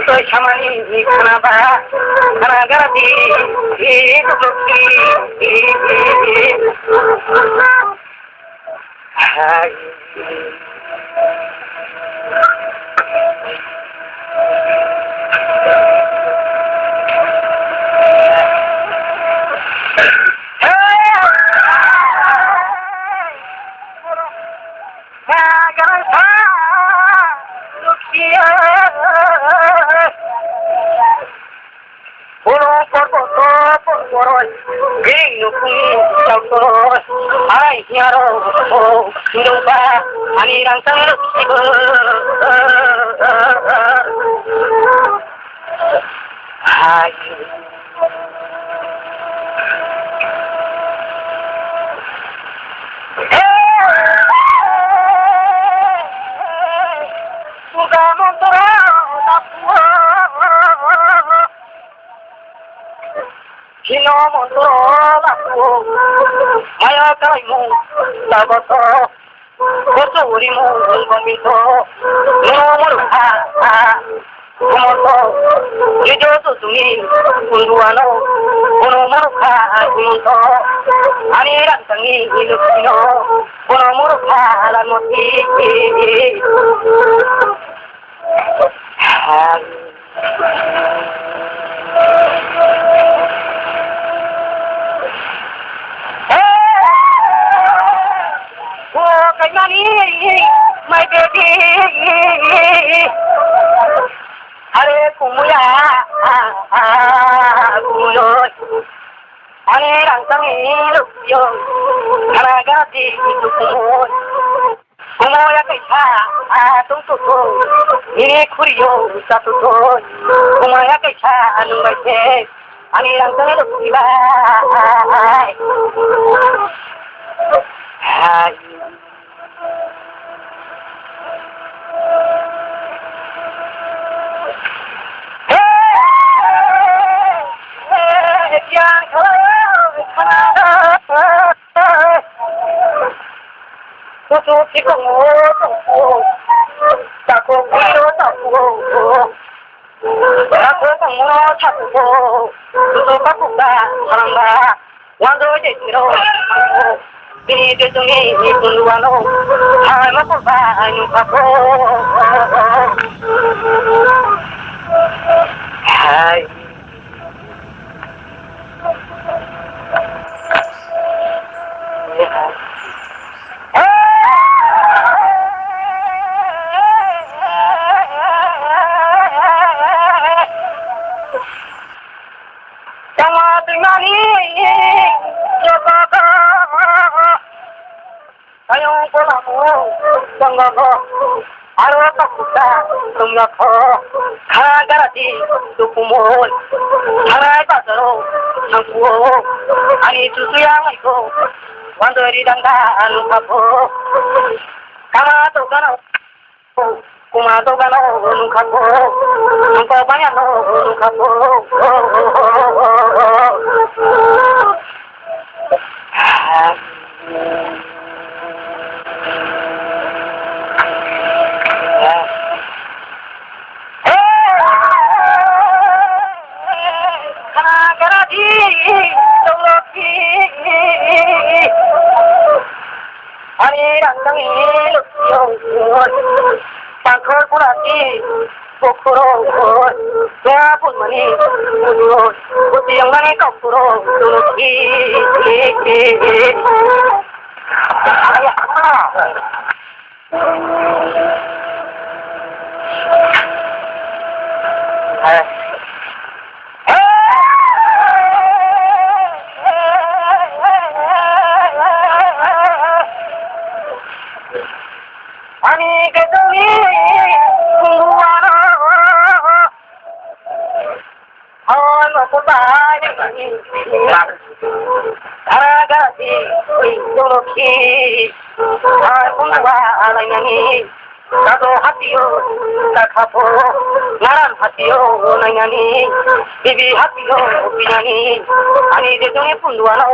Tôi chamani khana ba khana garati duki hai Ay, nyaro, lupa, anirang terus Ay. Kino montoro laku, maya kaimu lagoto, kosuri mu gomito, nomor kumoto, nijo susumi kunduano, nomor kumoto, aniran tangi ilukino, nomor lanoti. My baby, Hare Kumuya, Kumuyo, Hare Rangsangi, Lukyo, Haragati, Kumoy, Kumoya Kaita, Tututo, Nini Kurio, Satuto, Kumaya Kaita, Numate, Hare Rangsangi, Lukyo, Kado hatio takapo naran hatio nangani bibi hatio pinani ani de doni punduano